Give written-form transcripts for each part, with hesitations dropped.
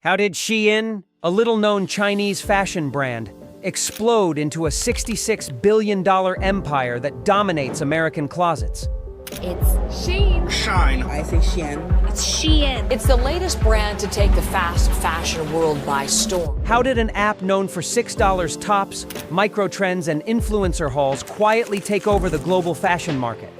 How did Shein, a little-known Chinese fashion brand, explode into a $66 billion empire that dominates American closets? It's Shein. Shine. I say Shein. It's Shein. It's the latest brand to take the fast fashion world by storm. How did an app known for $6 tops, microtrends, and influencer hauls quietly take over the global fashion market?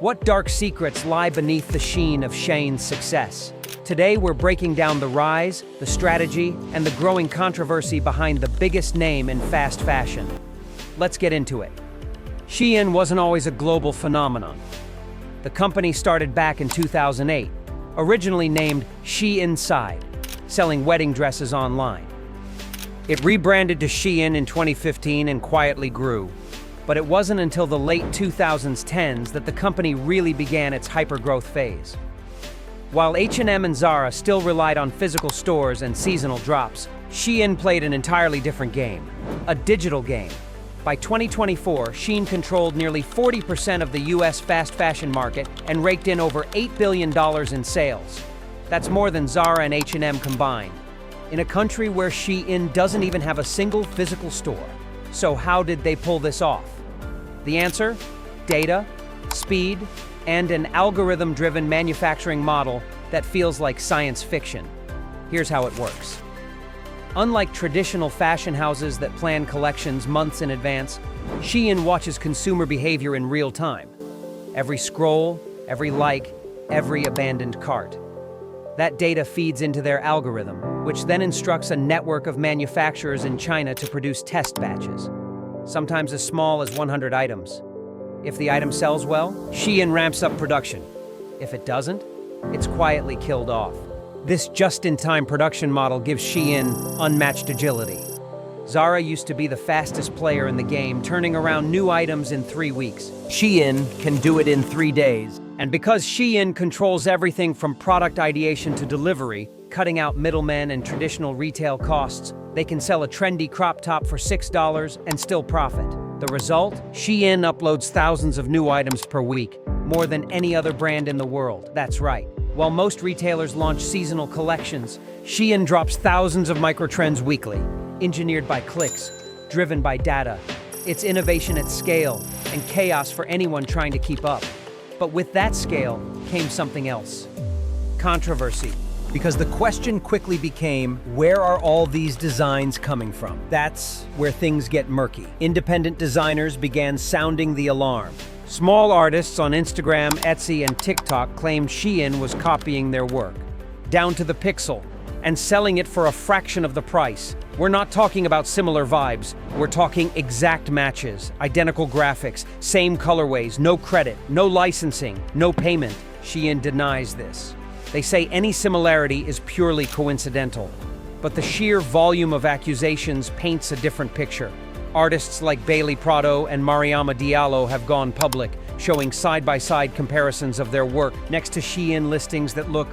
What dark secrets lie beneath the sheen of Shein's success? Today, we're breaking down the rise, the strategy, and the growing controversy behind the biggest name in fast fashion. Let's get into it. Shein wasn't always a global phenomenon. The company started back in 2008, originally named She-Inside, selling wedding dresses online. It rebranded to Shein in 2015 and quietly grew. But it wasn't until the late 2010s that the company really began its hypergrowth phase. While H&M and Zara still relied on physical stores and seasonal drops, Shein played an entirely different game, a digital game. By 2024, Shein controlled nearly 40% of the US fast fashion market and raked in over $8 billion in sales. That's more than Zara and H&M combined, in a country where Shein doesn't even have a single physical store. So how did they pull this off? The answer? Data, speed, and an algorithm-driven manufacturing model that feels like science fiction. Here's how it works. Unlike traditional fashion houses that plan collections months in advance, Shein watches consumer behavior in real time. Every scroll, every like, every abandoned cart. That data feeds into their algorithm, which then instructs a network of manufacturers in China to produce test batches, sometimes as small as 100 items. If the item sells well, Shein ramps up production. If it doesn't, it's quietly killed off. This just-in-time production model gives Shein unmatched agility. Zara used to be the fastest player in the game, turning around new items in 3 weeks. Shein can do it in 3 days. And because Shein controls everything from product ideation to delivery, cutting out middlemen and traditional retail costs, they can sell a trendy crop top for $6 and still profit. The result? Shein uploads thousands of new items per week, more than any other brand in the world. That's right. While most retailers launch seasonal collections, Shein drops thousands of microtrends weekly, engineered by clicks, driven by data. It's innovation at scale and chaos for anyone trying to keep up. But with that scale came something else: controversy. Because the question quickly became, where are all these designs coming from? That's where things get murky. Independent designers began sounding the alarm. Small artists on Instagram, Etsy, and TikTok claimed Shein was copying their work, down to the pixel, and selling it for a fraction of the price. We're not talking about similar vibes. We're talking exact matches, identical graphics, same colorways, no credit, no licensing, no payment. Shein denies this. They say any similarity is purely coincidental, but the sheer volume of accusations paints a different picture. Artists like Bailey Prado and Mariama Diallo have gone public, showing side-by-side comparisons of their work next to Shein listings that look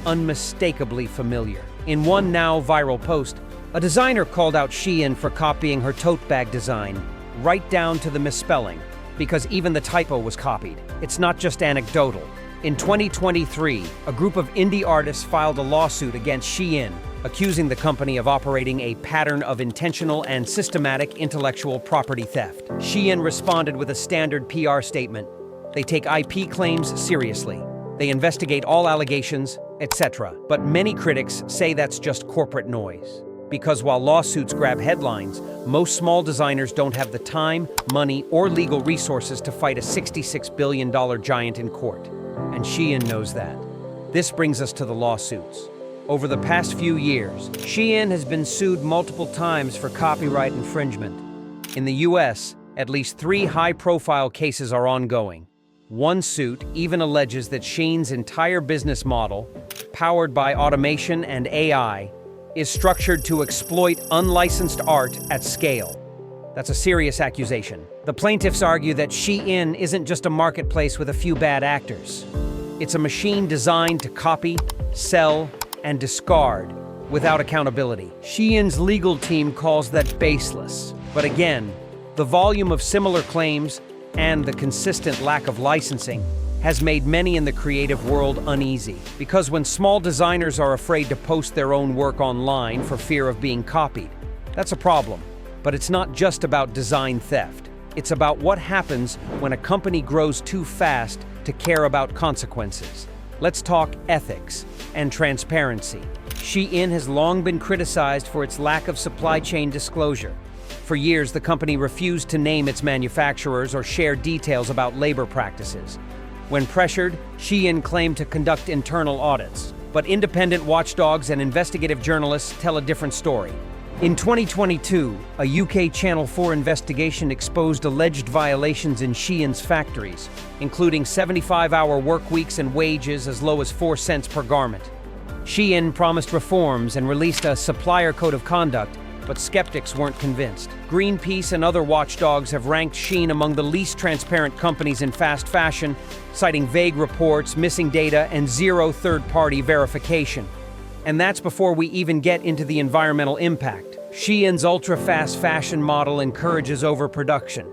unmistakably familiar. In one now viral post, a designer called out Shein for copying her tote bag design, right down to the misspelling, because even the typo was copied. It's not just anecdotal. In 2023, a group of indie artists filed a lawsuit against Shein, accusing the company of operating a pattern of intentional and systematic intellectual property theft. Shein responded with a standard PR statement. They take IP claims seriously. They investigate all allegations, etc. But many critics say that's just corporate noise. Because while lawsuits grab headlines, most small designers don't have the time, money, or legal resources to fight a $66 billion giant in court. And Shein knows that. This brings us to the lawsuits. Over the past few years, Shein has been sued multiple times for copyright infringement. In the US, at least 3 high-profile cases are ongoing. One suit even alleges that Shein's entire business model, powered by automation and AI, is structured to exploit unlicensed art at scale. That's a serious accusation. The plaintiffs argue that Shein isn't just a marketplace with a few bad actors. It's a machine designed to copy, sell, and discard without accountability. Shein's legal team calls that baseless. But again, the volume of similar claims and the consistent lack of licensing has made many in the creative world uneasy. Because when small designers are afraid to post their own work online for fear of being copied, that's a problem. But it's not just about design theft. It's about what happens when a company grows too fast to care about consequences. Let's talk ethics and transparency. Shein has long been criticized for its lack of supply chain disclosure. For years, the company refused to name its manufacturers or share details about labor practices. When pressured, Shein claimed to conduct internal audits, but independent watchdogs and investigative journalists tell a different story. In 2022, a UK Channel 4 investigation exposed alleged violations in Shein's factories, including 75-hour work weeks and wages as low as 4 cents per garment. Shein promised reforms and released a supplier code of conduct, but skeptics weren't convinced. Greenpeace and other watchdogs have ranked Shein among the least transparent companies in fast fashion, citing vague reports, missing data, and zero third-party verification. And that's before we even get into the environmental impact. Shein's ultra-fast fashion model encourages overproduction,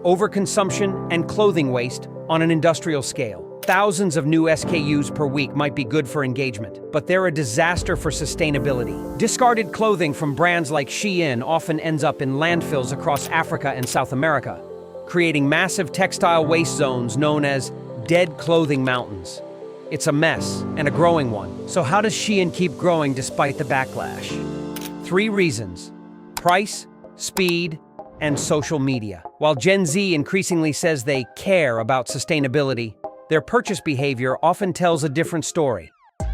overconsumption, and clothing waste on an industrial scale. Thousands of new SKUs per week might be good for engagement, but they're a disaster for sustainability. Discarded clothing from brands like Shein often ends up in landfills across Africa and South America, creating massive textile waste zones known as dead clothing mountains. It's a mess, and a growing one. So how does Shein keep growing despite the backlash? 3 reasons: price, speed, and social media. While Gen Z increasingly says they care about sustainability, their purchase behavior often tells a different story.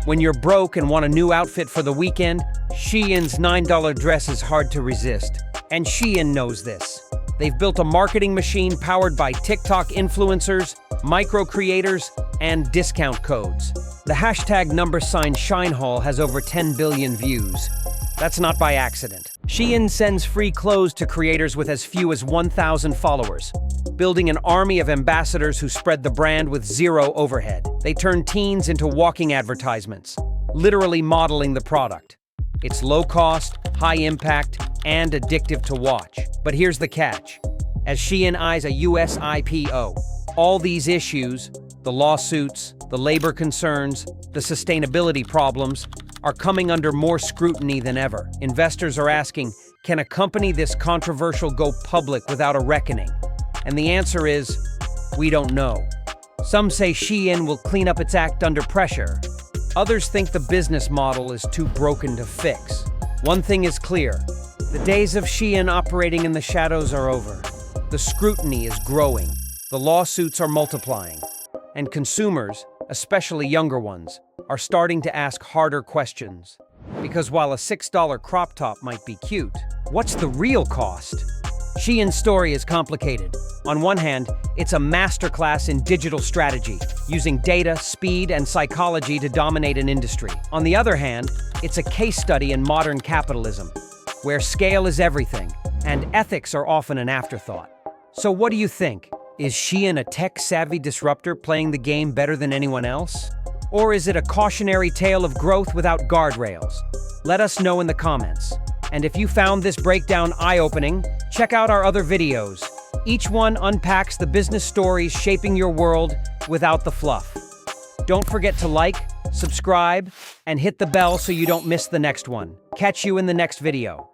When you're broke and want a new outfit for the weekend, Shein's $9 dress is hard to resist. And Shein knows this. They've built a marketing machine powered by TikTok influencers, micro-creators, and discount codes. The hashtag #ShineHaul has over 10 billion views. That's not by accident. Shein sends free clothes to creators with as few as 1,000 followers, building an army of ambassadors who spread the brand with zero overhead. They turn teens into walking advertisements, literally modeling the product. It's low cost, high impact, and addictive to watch. But here's the catch. As Shein eyes a US IPO, all these issues, the lawsuits, the labor concerns, the sustainability problems, are coming under more scrutiny than ever. Investors are asking, can a company this controversial go public without a reckoning? And the answer is, we don't know. Some say Shein will clean up its act under pressure. Others think the business model is too broken to fix. One thing is clear, the days of Shein operating in the shadows are over. The scrutiny is growing, the lawsuits are multiplying, and consumers, especially younger ones, are starting to ask harder questions. Because while a $6 crop top might be cute, what's the real cost? Shein's story is complicated. On one hand, it's a masterclass in digital strategy, using data, speed, and psychology to dominate an industry. On the other hand, it's a case study in modern capitalism, where scale is everything, and ethics are often an afterthought. So what do you think? Is Shein a tech-savvy disruptor playing the game better than anyone else? Or is it a cautionary tale of growth without guardrails? Let us know in the comments. And if you found this breakdown eye-opening, check out our other videos. Each one unpacks the business stories shaping your world without the fluff. Don't forget to like, subscribe, and hit the bell so you don't miss the next one. Catch you in the next video.